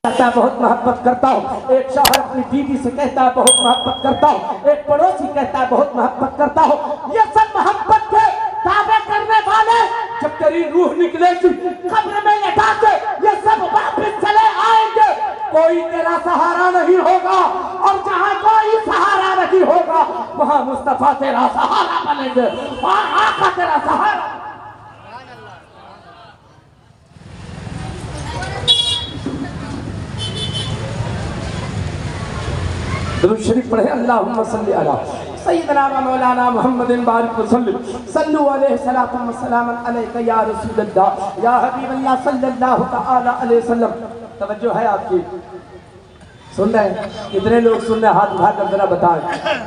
کہتا ہے بہت محبت کرتا ہوں، ایک شوہر اپنی بیوی سے کہتا ہے بہت محبت کرتا ہوں، ایک پڑوسی کہتا ہے بہت محبت کرتا ہوں. یہ سب محبت کے دعوے کرنے والے جب تیری روح نکلے گی قبر میں لٹا کے یہ سب واپس چلے آئیں گے. کوئی تیرا سہارا نہیں ہوگا، اور جہاں کوئی سہارا نہیں ہوگا وہاں مصطفیٰ تیرا سہارا بنیں گے، وہاں آقا تیرا سہارا. درود شریف پڑھے. اللہم صلی علی سیدنا و مولانا محمد بارک وسلم. صلو علیہ الصلوۃ والسلام علیک یا رسول اللہ یا حبیب اللہ صلی اللہ تعالی علیہ وسلم. توجہ ہے آپ کی؟ سن رہے ہیں؟ کتنے لوگ سن رہے ہیں؟ ہاتھ اٹھا کر ذرا بتائیں.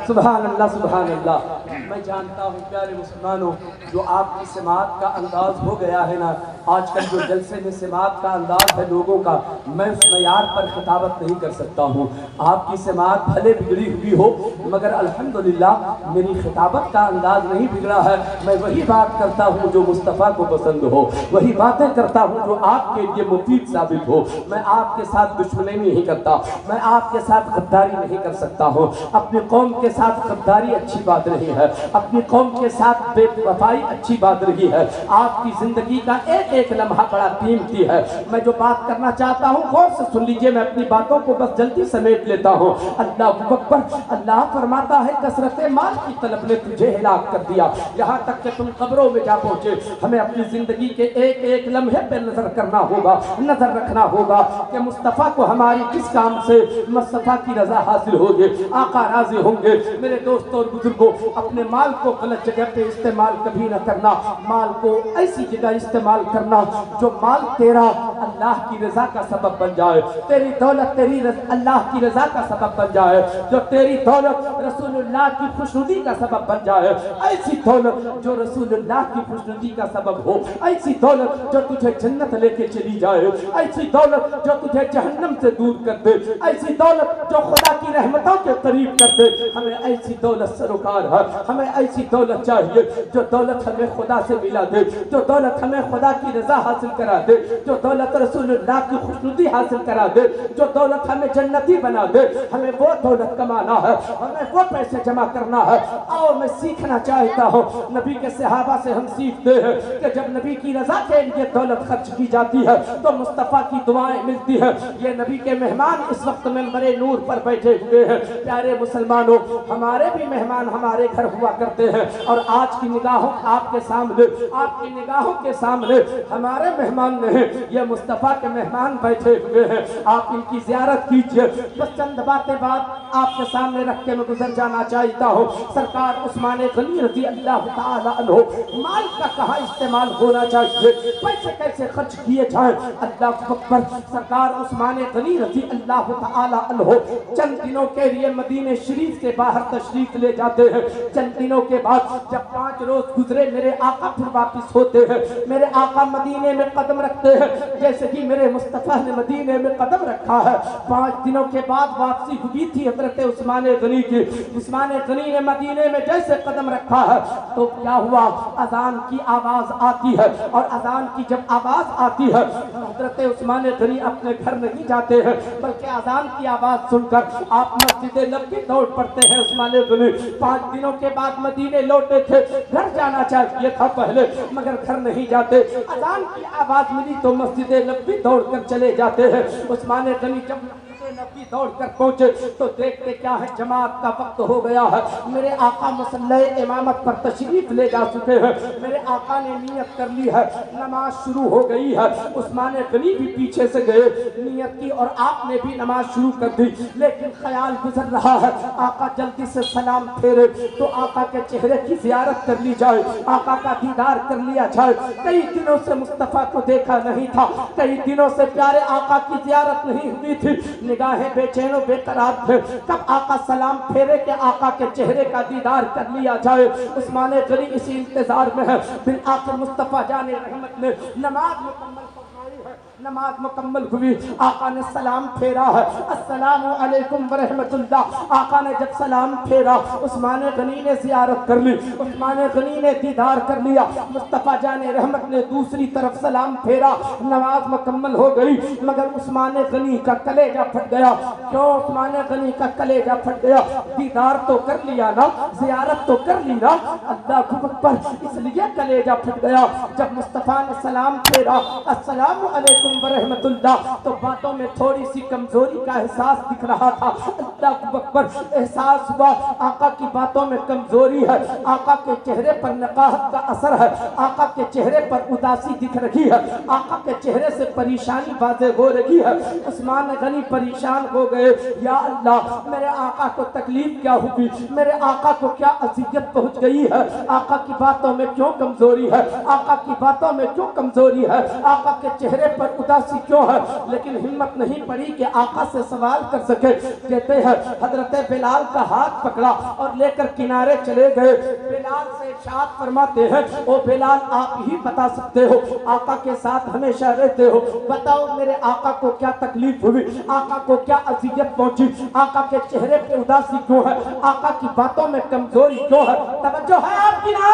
سبحان اللہ سبحان اللہ. میں جانتا ہوں پیارے مسلمانوں، جو آپ کی سماعت کا انداز ہو گیا ہے نا آج کل، جو جلسے میں سماعت کا انداز ہے لوگوں کا، میں اس معیار پر خطابت نہیں کر سکتا ہوں. آپ کی سماعت بھلے بگڑی ہوئی ہو مگر الحمدللہ میری خطابت کا انداز نہیں بگڑا ہے. میں وہی بات کرتا ہوں جو مصطفیٰ کو پسند ہو، وہی باتیں کرتا ہوں جو آپ کے لیے مفید ثابت ہو. میں آپ کے ساتھ دشمنی نہیں کرتا، میں آپ کے ساتھ غداری نہیں کر سکتا ہوں. اپنی قوم کے ساتھ غداری اچھی بات نہیں ہے، اپنی قوم کے ساتھ بے وفائی اچھی بات نہیں ہے. آپ کی زندگی کا ایک ایک لمحہ بڑا قیمتی ہے. میں جو بات کرنا چاہتا ہوں غور سے سن لیجئے، میں اپنی باتوں کو بس جلدی سمیٹ لیتا ہوں. اللہ اکبر. اللہ فرماتا ہے کثرت مال کی طلب نے تجھے ہلاک کر دیا، یہاں تک کہ تم قبروں میں جا پہنچے. ہمیں اپنی زندگی کے ایک ایک لمحے پہ نظر کرنا ہوگا، نظر رکھنا ہوگا کہ مصطفیٰ کو ہماری کس کام سے مصطفیٰ کی رضا حاصل ہوگی، آقا راضی ہوں گے. میرے دوستوں اور بزرگوں، اپنے مال کو غلط جگہ پہ استعمال کبھی نہ کرنا. مال کو ایسی جگہ استعمال کرنا جو مال تیرا اللہ کی رضا کا سبب بن جائے، تیری دولت تیری اللہ کی رضا کا سبب بن جائے، جو تیری دولت رسول اللہ کی خوشنودی کا سبب بن جائے. ایسی دولت جو رسول اللہ کی خوشنودی کا سبب ہو، ایسی دولت جو تجھے جنت لے کے چلی جائے، ایسی دولت جو تجھے جہنم سے دور کر دے، ایسی دولت جو خدا کی رحمتوں کے قریب کر دے. ہمیں ایسی دولت سروکار ہے، ہمیں ایسی دولت چاہیے جو دولت ہمیں خدا سے ملا دے، جو دولت ہمیں خدا کی رضا حاصل کرا دے، جو دولت رسول اللہ کی خوشنودی حاصل کرا دے، جو دولت ہمیں جنتی بنا دے. ہمیں وہ دولت کمانا ہے، ہمیں وہ پیسے جمع کرنا ہے. اور میں سیکھنا چاہتا ہوں، نبی کے صحابہ سے ہم سیکھتے ہیں کہ جب نبی کی رضا کے لیے دولت خرچ کی جاتی ہے تو مصطفیٰ کی دعائیں ملتی ہیں. یہ نبی کے مہمان اس وقت منبر نور پر بیٹھے ہوئے ہیں. پیارے مسلمانوں، ہمارے بھی مہمان ہمارے گھر ہوا کرتے ہیں، اور آج کی نگاہوں آپ کے سامنے، آپ کی نگاہوں کے سامنے ہمارے مہمان نہیں، یہ مصطفیٰ کے مہمان بیٹھے ہوئے ہیں. آپ ان کی زیارت کیجئے. بس چند باتیں بات آپ کے سامنے رکھ کے میں گزر جانا چاہتا ہوں. سرکار عثمان غنی رضی اللہ تعالی عنہ، مال کا کہاں استعمال ہونا چاہیے، پیسے کیسے خرچ کیے جائیں. اللہ اکبر. سرکار عثمان غنی رضی اللہ تعالی عنہ چند دنوں کے لیے مدینہ شریف سے باہر تشریف لے جاتے ہیں. چند دنوں کے بعد جب 5 روز گزرے میرے آقا پھر واپس ہوتے ہیں. میرے آقا مدینے میں قدم رکھتے ہیں جیسے کہ میرے مصطفیٰ نے مدینے میں قدم رکھا ہے. 5 دنوں کے بعد واپسی ہوئی تھی حضرت عثمان غنی کی. عثمان غنی نے مدینے میں جیسے قدم رکھا ہے تو کیا ہوا، اذان کی آواز آتی ہے، اور اذان کی جب آواز آتی ہے حضرت عثمان غنی اپنے گھر نہیں جاتے ہیں بلکہ اذان کی آواز سن کر آپ مسجد نبوی دوڑ پڑتے ہیں. عثمان غنی 5 دنوں کے بعد مدینے لوٹے تھے. گھر جانا چاہیے تھا پہلے مگر گھر نہیں جاتے. اذان کی آواز ملی تو مسجد نبوی دوڑ کر چلے جاتے ہیں. عثمان غنی جب نبی دوڑ کر پہنچے تو دیکھتے کیا ہے، جماعت کا وقت ہو گیا ہے. میرے آقا مصلی امامت پر تشریف لے جا چکے ہیں. میرے آقا نے نیت کر لی ہے، نماز شروع ہو گئی ہے. عثمان غنی بھی پیچھے سے گئے، نیت کی اور آپ نے بھی نماز شروع کر دی. لیکن خیال گزر رہا ہے آقا جلدی سے سلام پھیرے تو آقا کے چہرے کی زیارت کر لی جائے، آقا کا دیدار کر لیا جائے. کئی دنوں سے مصطفیٰ کو دیکھا نہیں تھا، کئی دنوں سے پیارے آقا کی زیارت نہیں ہوئی تھی. نگاہیں بے چین و بے قرار تھے کب آقا سلام پھیرے کہ آقا کے چہرے کا دیدار کر لیا جائے. عثمان غنی اسی انتظار میں ہے. بالآخر مصطفیٰ جان رحمت نے نماز مکمل فرمائی ہے. نماز مکمل ہوئی، آقا نے سلام پھیرا ہے، السلام علیکم ورحمت اللہ۔ آقا نے جب سلام پھیرا، عثمان غنی نے زیارت کر لی، عثمان غنی نے دیدار کر لیا، مصطفیٰ جان رحمت نے دوسری طرف سلام پھیرا، نماز مکمل ہو گئی، مگر عثمان غنی کا کلیجہ پھٹ گیا۔ کیوں عثمان غنی کا کلیجہ پھٹ گیا؟ دیدار تو کر لیا نا، زیارت تو کر لی نا، اللہ اکبر، اس لیے کلیجہ پھٹ گیا۔ جب مصطفیٰ نے سلام پھیرا، السلام علیکم ورحمت اللہ، تو باتوں میں تھوڑی سی کمزوری کا احساس دکھ رہا تھا۔ اللہ اکبر، احساس ہوا آقا کی باتوں میں کمزوری ہے، آقا کے چہرے پر نقاہت کا اثر ہے، آقا کے چہرے پر اداسی دکھ رہی ہے، آقا کے چہرے سے پریشانی واضح ہو رہی ہے۔ عثمان غنی پریشان ہو گئے، یا اللہ میرے آقا کو تکلیف کیا ہوگی، میرے آقا کو کیا اذیت پہنچ گئی ہے، آقا کی باتوں میں کیوں کمزوری ہے، آقا کی باتوں میں کیوں کمزوری ہے، آقا کے چہرے پر اداسی کیوں ہے؟ لیکن ہمت نہیں پڑی کہ آقا سے سوال کر سکے۔ کہتے ہیں حضرت بلال کا ہاتھ پکڑا اور لے کر کنارے چلے گئے۔ بلال سے ارشاد فرماتے ہیں، او بلال آپ ہی بتا سکتے ہو، آقا کے ساتھ ہمیشہ رہتے ہو، بتاؤ میرے آقا کو کیا تکلیف ہوئی، آقا کو کیا اذیت پہنچی، آقا کے چہرے پہ اداسی کیوں ہے، آقا کی باتوں میں کمزوری کیوں ہے؟ توجہ ہے آپ کی نا؟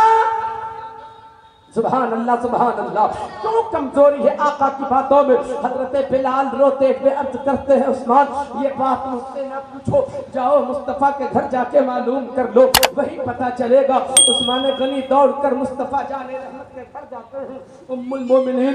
سبحان اللہ سبحان اللہ، کیوں کمزوری ہے آقا کی باتوں میں؟ حضرت بلال روتے ہوئے عرض کرتے ہیں، عثمان یہ بات مجھ سے نہ پوچھو، جاؤ مصطفیٰ کے گھر جا کے معلوم کر لو، وہی پتہ چلے گا۔ عثمان غنی دوڑ کر مصطفیٰ جان رحمت کے گھر جاتے ہیں۔ ام المومنین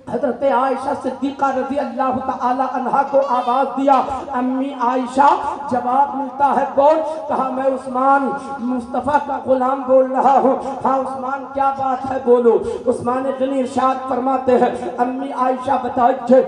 حضرت عائشہ صدیقہ رضی اللہ تعالی عنہا کو آواز دیا، امی عائشہ، جواب ملتا ہے کون؟ کہا میں عثمان مصطفیٰ کا غلام بول رہا ہوں۔ ہاں عثمان کیا بات ہے بولو۔ عثمان غنی ارشاد فرماتے ہیں، امی عائشہ بتائیے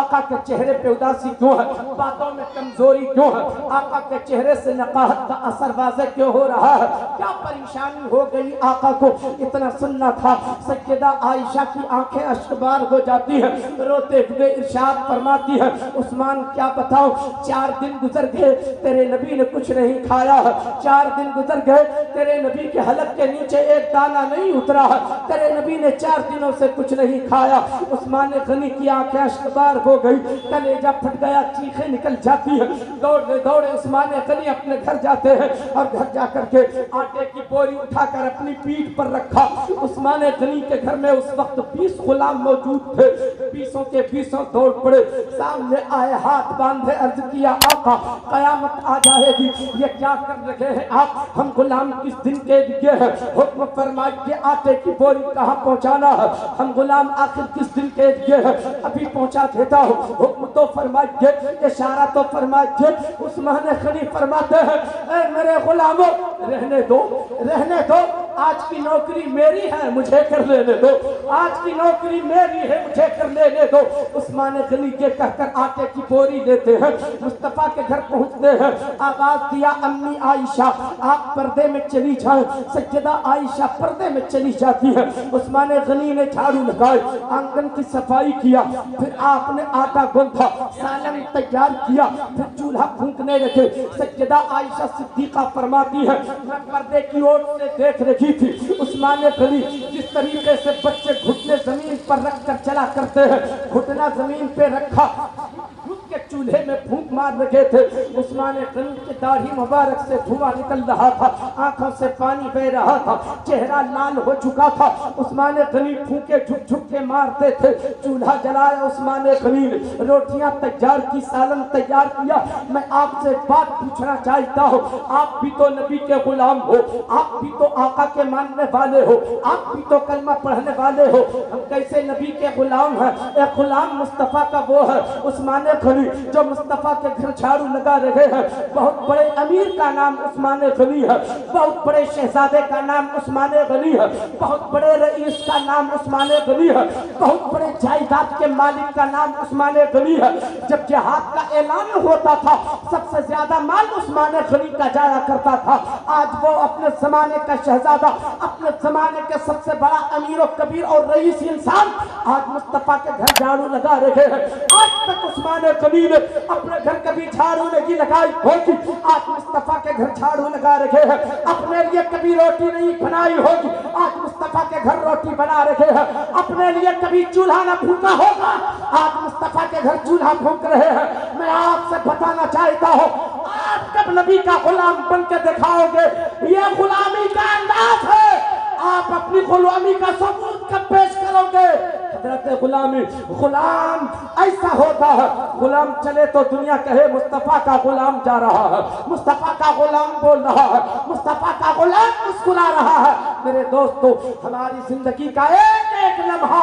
آقا کے چہرے پہ اداسی کیوں ہے، باتوں میں کمزوری کیوں ہے، آقا کے چہرے سے نقاہت کا اثر واضح کیوں ہو رہا ہے، کیا پریشانی ہو گئی آقا کو؟ اتنا سننا تھا۔ سیدہ عائشہ کی آنکھیں اشکبار ہو جاتی ہے، روتے ہوئے ارشاد فرماتی ہے، عثمان کیا بتاؤ، 4 دن گزر گئے تیرے نبی نے کچھ نہیں کھایا ہے، 4 دن گزر گئے تیرے نبی کے حلق کے نیچے ایک دانہ نہیں اترا ہے، تیرے نبی نے 4 دنوں سے کچھ نہیں کھایا۔ عثمان غنی کی آنکھیں اشکبار ہو گئی، کلیجہ پھٹ گیا، چیخیں نکل جاتی ہے، دوڑے دوڑے عثمان غنی اپنے گھر جاتے ہیں اور گھر جا کر کے آٹے کی بوری اٹھا کر اپنی پیٹھ پر رکھا۔ عثمان غنی کے گھر میں اس وقت 20 غلام موجود تھے، 20 کے 20 دوڑ پڑے، سامنے آئے، ہاتھ باندھے، عرض کیا آقا قیامت آ جائے گی، یہ کیا کر رہے ہیں آپ؟ ہم غلام کس دن کے لیے ہیں؟ حکم فرمائیے آٹے کی بوری کہاں پہنچانا ہے؟ ہم غلام آخر کس دن کے لیے ہیں؟ ابھی پہنچا دیتا ہوں، حکم تو فرمائیے، اشارہ تو فرمائیے۔ عثمان غنی فرماتے ہیں، اے میرے غلاموں رہنے دو، رہنے دو، آج کی نوکری میری ہے، مجھے کر لینے دو، آج کی نوکری میری ہے، مجھے کر لینے دو۔ عثمان غنی کے کہہ کر آٹے کی بوری لیتے ہیں، مصطفیٰ کے گھر پہنچتے ہیں، آواز دیا امی عائشہ آپ پردے میں چلی جائیں۔ سیدہ عائشہ پردے میں چلی جاتی ہے۔ عثمان غنی نے جھاڑو لگائے، آنگن کی صفائی کیا، پھر آپ نے آٹا گوندھا، سالن تیار کیا، پھر چولہا پھونکنے لگے۔ سیدہ عائشہ صدیقہ فرماتی ہے، میں پردے کی اوٹ سے دیکھ رہی تھی عثمان غنی جس طریقے سے بچے گھٹنے زمین پر رکھ کر چلا کرتے ہیں، گھٹنا زمین پہ رکھا کے چولہے میں پھونک مار لگے تھے۔ عثمان غنی کی داڑھی مبارک سے دھواں نکل رہا تھا، آنکھوں سے پانی بہ رہا تھا، چہرہ لال ہو چکا تھا۔ عثمان غنی پھونکے جھک جھک کے مارتے تھے۔ چولہا جلایا عثمان غنی نے، روٹیاں تیار کی، سالن تیار کیا۔ میں آپ سے بات پوچھنا چاہتا ہوں، آپ بھی تو نبی کے غلام ہو، آپ بھی تو آقا کے ماننے والے ہو، آپ بھی تو کلمہ پڑھنے والے ہو، ہم کیسے نبی کے غلام ہیں؟ ایک غلام مصطفیٰ کا وہ ہے عثمان غنی جو مصطفیٰ کے گھر جھاڑو لگا رہے ہیں۔ بہت بڑے امیر کا نام عثمان غنی ہے، بہت بڑے شہزادے کا نام عثمان غنی ہے، بہت بڑے رئیس کا نام عثمان غنی ہے، بہت بڑے جائیداد کے مالک کا نام عثمان غنی ہے۔ جب جہاد کا اعلان ہوتا تھا سب سے زیادہ مال عثمان غنی کا جایا کرتا تھا۔ آج وہ اپنے زمانے کا شہزادہ، اپنے زمانے کے سب سے بڑا امیر و کبیر اور رئیس انسان آج مصطفیٰ کے گھر جھاڑو لگا رہے ہیں۔ آج تک عثمان غنی نے اپنے گھر کبھی جھاڑو نہیں لگائی ہوگی، آج مصطفیٰ کے گھر جھاڑو لگا رہے ہیں۔ اپنے لیے کبھی روٹی نہیں بنائی ہوگی، آج مصطفیٰ مصطفیٰ کے گھر روٹی بنا رہے ہیں، اپنے لیے کبھی چولہا نہ پھونکا ہوگا، آج مصطفیٰ کے گھر چولہا پھونک رہے ہیں۔ میں آپ سے بتانا چاہتا ہوں، آپ کب نبی کا غلام بن کے دکھاؤ گے؟ یہ غلامی کا انداز ہے، آپ اپنی غلامی کا ثبوت کب پیش کرو گے؟ حضرت غلام ایسا ہوتا ہے، غلام چلے تو دنیا کہے مصطفیٰ کا غلام جا رہا ہے، مصطفیٰ کا غلام بول رہا ہے، مصطفیٰ کا غلام مسکرا رہا ہے۔ میرے دوستو، ہماری زندگی کا ایک ایک لمحہ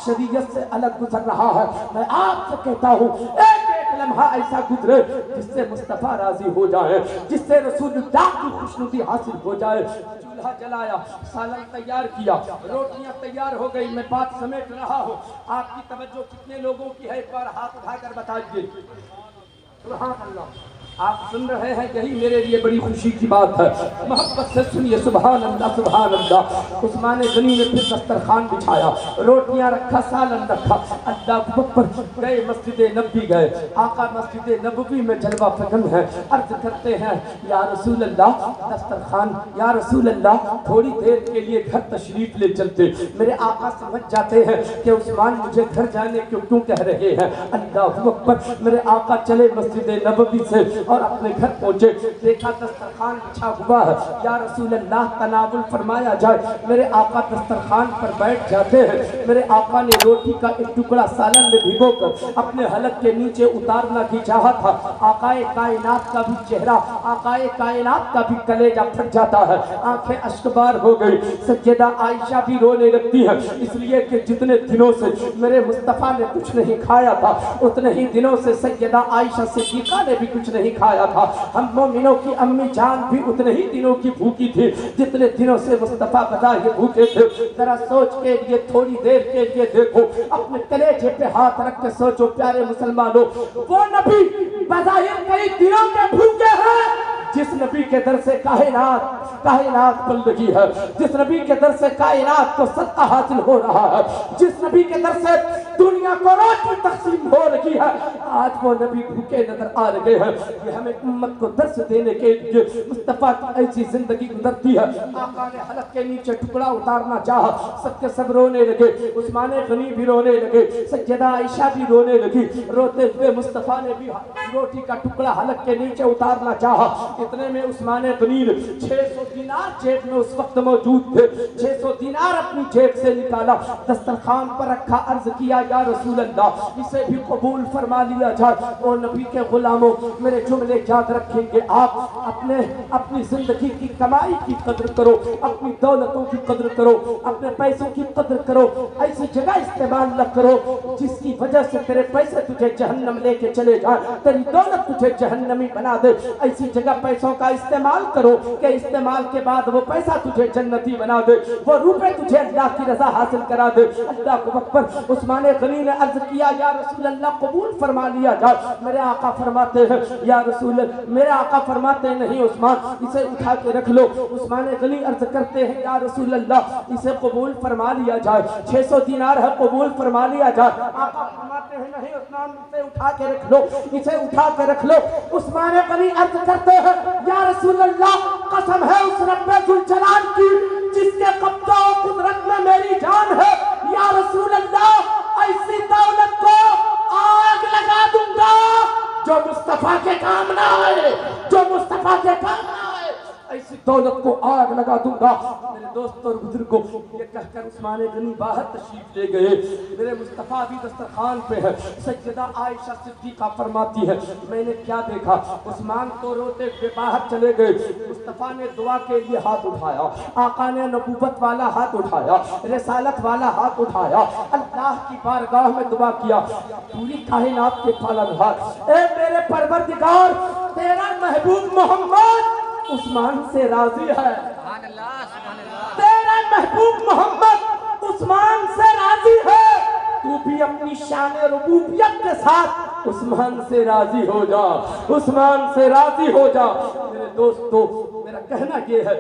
شریعت سے الگ گزر رہا ہے۔ میں آپ سے کہتا ہوں، ایک ایک لمحہ ایسا گزرے جس سے مصطفیٰ راضی ہو جائے، جس سے رسول اللہ کی خوشنودی حاصل ہو جائے۔ چولہا جلایا، سالن تیار کیا، روٹیاں تیار ہو گئی، میں بات سمیٹ رہا ہوں، آپ کی توجہ کتنے لوگوں کی ہے؟ ایک بار ہاتھ اٹھا کر بتائیے۔ سبحان اللہ، آپ سن رہے ہیں، یہی میرے لیے بڑی خوشی کی بات ہے، محبت سے سنیے۔ سبحان اللہ سبحان اللہ۔ عثمان غنی نے پھر دسترخوان بچھایا، روٹیاں رکھا، سالن رکھا، اللہ اکبر۔ گئے مسجد نبوی، گئے آقا مسجد نبوی میں جلوہ فکن ہے، عرض کرتے ہیں یا رسول اللہ دسترخوان، یا رسول اللہ تھوڑی دیر کے لیے گھر تشریف لے چلتے۔ میرے آقا سمجھ جاتے ہیں کہ عثمان مجھے گھر جانے کیوں کہہ رہے ہیں، اللہ اکبر۔ میرے آقا چلے مسجد نبوی سے اور اپنے گھر پہنچے، دیکھا دسترخوان بچھا ہوا ہے، یا رسول اللہ تناول فرمایا جائے۔ میرے آقا دسترخوان پر بیٹھ جاتے ہیں، میرے آقا نے روٹی کا ایک ٹکڑا سالن میں بھگو کر اپنے حلق کے نیچے اتارنا کی چاہا تھا۔ آقائے کائنات کا بھی چہرہ، آقائے کائنات کا بھی کلیجہ پھٹ جاتا ہے، آنکھیں اشکبار ہو گئی۔ سیدہ عائشہ بھی رونے لگتی ہے، اس لیے کہ جتنے دنوں سے میرے مصطفیٰ نے کچھ نہیں کھایا تھا، اتنے ہی دنوں سے سیدہ عائشہ صدیقہ نے بھی کچھ نہیں کھایا تھا۔ ہم مومنوں کی امی جان بھی اتنے ہی دنوں کی بھوکی تھی جتنے دنوں سے مصطفیٰ غذا یہ بھوکے تھے۔ ذرا سوچ کے لیے تھوڑی دیر کے لیے دیکھو، اپنے کلیجے پہ ہاتھ رکھ کے سوچو پیارے مسلمانوں، وہ نبی بظاہر کئی دنوں کے بھوکے ہیں، جس نبی کے در سے کائنات پل رہی ہے، جس نبی کے در سے کائنات کو صدقہ حاصل ہو رہا ہے، جس نبی کے در سے دنیا کو روٹی تقسیم ہو رہی ہے، آج وہ نبی بھوکے نظر آ رہے ہیں۔ یہ ہمیں امت کو درس دینے کے لیے مصطفیٰ کی ایسی زندگی گزرتی ہے۔ آقا نے حلق کے نیچے ٹکڑا اتارنا چاہا، سب کے سب رونے لگے، عثمان غنی بھی رونے لگے، سیدہ عائشہ بھی رونے لگی۔ روتے ہوئے مصطفیٰ نے بھی روٹی کا ٹکڑا حلق کے نیچے اتارنا چاہا، اتنے میں عثمان غنی 600 دینار جیب میں اس وقت موجود تھے، 600 دینار اپنی جیب سے نکالا، دسترخوان پر رکھا، عرض کیا یا رسول اللہ اسے بھی قبول فرما لیا جائے۔ اور نبی کے غلاموں، میرے جملے یاد رکھیں گے، آپ اپنی زندگی کی کمائی کی قدر کرو، اپنی دولتوں کی قدر کرو، اپنے پیسوں کی قدر کرو، ایسی جگہ استعمال نہ کرو جس کی وجہ سے تیرے پیسے تجھے جہنم لے کے چلے جائیں، تیری دولت تجھے جہنمی بنا دے۔ ایسی جگہ پیسوں کا استعمال کرو کہ استعمال کے بعد وہ پیسہ تجھے جنتی بنا دے، وہ روپے تجھے اللہ کی رضا حاصل کرا دے۔ اللہ اکبر۔ عثمان غنی نے عرض کیا یا رسول اللہ قبول فرما لیا جائے۔ میرے آقا فرماتے ہیں یا رسول اللہ، میرے آقا فرماتے ہیں نہیں عثمان اسے اٹھا کے رکھ لو۔ عثمان غنی عرض کرتے ہیں یا رسول اللہ اسے قبول فرما لیا جائے، 600 دینار ہے قبول فرما لیا جائے۔ آقا فرماتے ہیں نہیں عثمان اسے اٹھا کے رکھ لو، اسے اٹھا کے رکھ لو۔ عثمان غنی عرض کرتے ہیں یا رسول اللہ قسم ہے اس رب ذوالجلال کی جس کے قبضہ و قدرت میں میری جان ہے، یا رسول اللہ ایسی دولت کو آگ لگا دوں گا جو مصطفیٰ کے کام نہ آئے، جو مصطفیٰ کے کام نہ آئے، ایسی دولت کو آگ لگا دوں گا۔ میرے دوست اور بزرگوں، یہ کہہ کر عثمان غنی باہر تشریف لے گئے۔ میرے مصطفیٰ بھی دسترخوان پہ ہے۔ سیدہ عائشہ صدیقہ فرماتی ہے میں نے کیا دیکھا، عثمان تو روتے ہوئے باہر چلے گئے، مصطفیٰ نے دعا کے لیے ہاتھ اٹھایا، آقا نے نبوت والا ہاتھ اٹھایا، رسالت والا ہاتھ اٹھایا، اللہ کی بارگاہ میں دعا کیا، پوری کائنات کے پالنہار اے میرے پروردگار تیرا محبوب محمد عثمان سے راضی ہے، تیرا محبوب محمد عثمان سے راضی ہے، تو بھی اپنی شان ربوبیت کے ساتھ عثمان سے راضی ہو جا، عثمان سے راضی ہو جا۔ میرے دوستو، میرا کہنا یہ ہے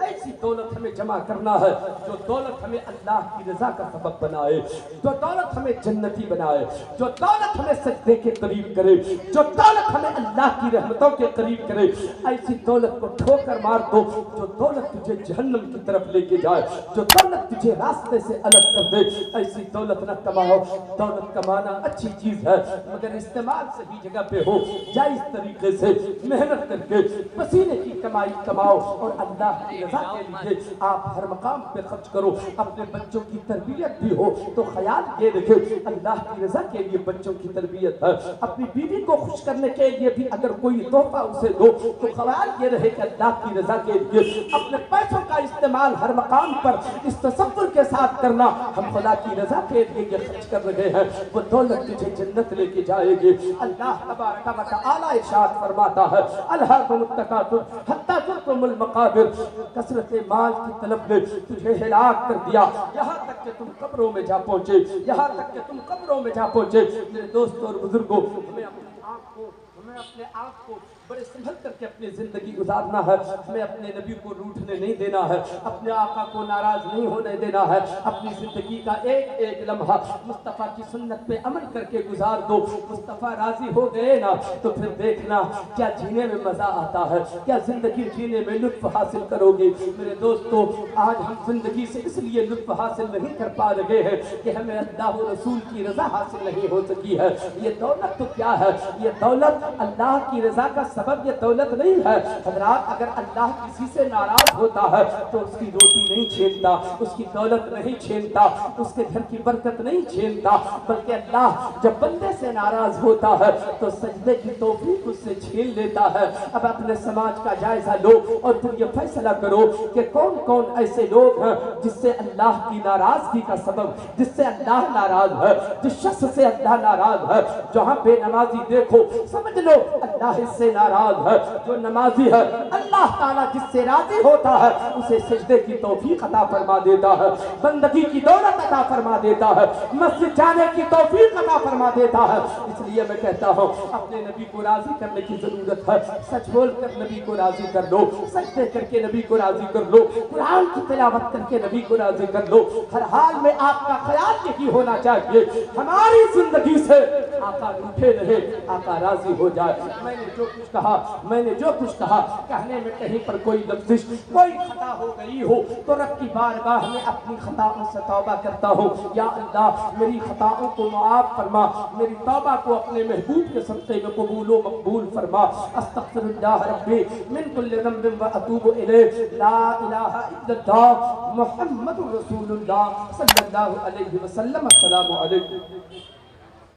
ایسی دولت ہمیں جمع کرنا ہے جو دولت ہمیں اللہ کی رضا کا سبب بنائے، جو دولت ہمیں جنتی بنائے، جو دولت ہمیں سجدے کے قریب کرے، جو دولت ہمیں اللہ کی رحمتوں کے قریب کرے۔ ایسی دولت کو ٹھوکر مار دو جو دولت تجھے جہنم کی طرف لے کے جائے، جو دولت تجھے راستے سے الگ کر دے۔ ایسی دولت نہ کماؤ۔ دولت کمانا اچھی چیز ہے مگر استعمال صحیح جگہ پہ ہو، جائز طریقے سے محنت کر کے پسینے کی کمائی کماؤ اور اللہ کی رضا کے لیے آپ ہر مقام پہ خرچ کرو۔ اپنے بچوں کی تربیت بھی ہو تو خیال یہ رکھے اللہ کی رضا کے لیے بچوں کی تربیت ہے۔ اپنی بیوی کو خوش کرنے کے لیے بھی اگر کوئی تحفہ اسے دو تو خیال یہ رہے کہ اللہ کی رضا کے لیے اپنے پیسوں کا استعمال ہر مقام پر اس تصور کے ساتھ کرنا ہم خدا کی رضا کے لیے یہ خرچ کر رہے ہیں، وہ دولت تجھے جنت لے کے جائے گی۔ اللہ تبارک و تعالی ارشاد فرماتا ہے الہاکم التکاثر حتی زرتم المقابر، کثرت مال کی طلب نے تجھے ہلاک کر دیا یہاں تک کہ تم قبروں میں جا پہنچے، یہاں تک کہ تم قبروں میں جا پہنچے۔ میرے دوستوں اور بزرگوں، ہمیں اپنے آپ کو بڑے سنبھل کر کے اپنی زندگی گزارنا ہے۔ ہمیں اپنے نبی کو روٹھنے نہیں دینا ہے، اپنے آقا کو ناراض نہیں ہونے دینا ہے۔ اپنی زندگی کا ایک ایک لمحہ مصطفیٰ کی سنت پہ عمل کر کے گزار دو۔ مصطفیٰ راضی ہو گئے نا تو پھر دیکھنا کیا جینے میں مزہ آتا ہے، کیا زندگی جینے میں لطف حاصل کرو گے۔ میرے دوستو، آج ہم زندگی سے اس لیے لطف حاصل نہیں کر پا رہے ہیں کہ ہمیں اللہ و رسول کی رضا حاصل نہیں ہو سکی ہے۔ یہ دولت تو کیا ہے، یہ دولت اللہ کی رضا کا سبب یہ دولت نہیں ہے۔ حضرات، اگر اللہ کسی سے ناراض ہوتا ہے تو اس کی روٹی نہیں چھینتا، اس کی دولت نہیں چھینتا، اس کے گھر کی برکت نہیں چھینتا، بلکہ اللہ جب بندے سے ناراض ہوتا ہے تو سجدے کی توفیق اس سے چھین لیتا ہے۔ اب اپنے سماج کا جائزہ لو اور پھر یہ فیصلہ کرو کہ کون کون ایسے لوگ ہیں جس سے اللہ کی ناراضگی کا سبب، جس سے اللہ ناراض ہے، جس شخص سے اللہ ناراض ہے۔ جہاں بے نمازی دیکھو سمجھ لو اللہ اس سے ناراض ہے۔ جو نمازی ہے اللہ تعالیٰ جس سے راضی ہوتا ہے اسے سجدے کی توفیق عطا فرما دیتا ہے، بندگی کی دولت عطا فرما دیتا ہے، مسجد جانے کی توفیق عطا فرما دیتا ہے۔ اس لیے میں کہتا ہوں اپنے نبی کو راضی کرنے کی ضرورت ہے۔ سچ بول کر نبی کو راضی کر لو، سجدے کر کے نبی کو راضی کر لو، قرآن کی تلاوت کر کے نبی کو راضی کر لو۔ ہر حال میں آپ کا خیال یہی ہونا چاہیے ہماری زندگی سے آقا روٹھے رہے، آقا راضی ہو جائے۔ میں نے جو کچھ کہا کہنے میں کہیں پر کوئی لفظ کوئی خطا ہو گئی ہو تو رب کی بارگاہ میں اپنی خطاؤں سے توبہ کرتا ہوں۔ یا اللہ میری خطاؤں کو معاف فرما، میری توبہ کو اپنے محبوب کے صدقے میں قبول و مقبول فرما۔ استغفر اللہ ربی من کل ذنب و اتوب الیہ، لا الہ الا اللہ محمد رسول اللہ صلی اللہ علیہ وسلم۔ السلام علیکم۔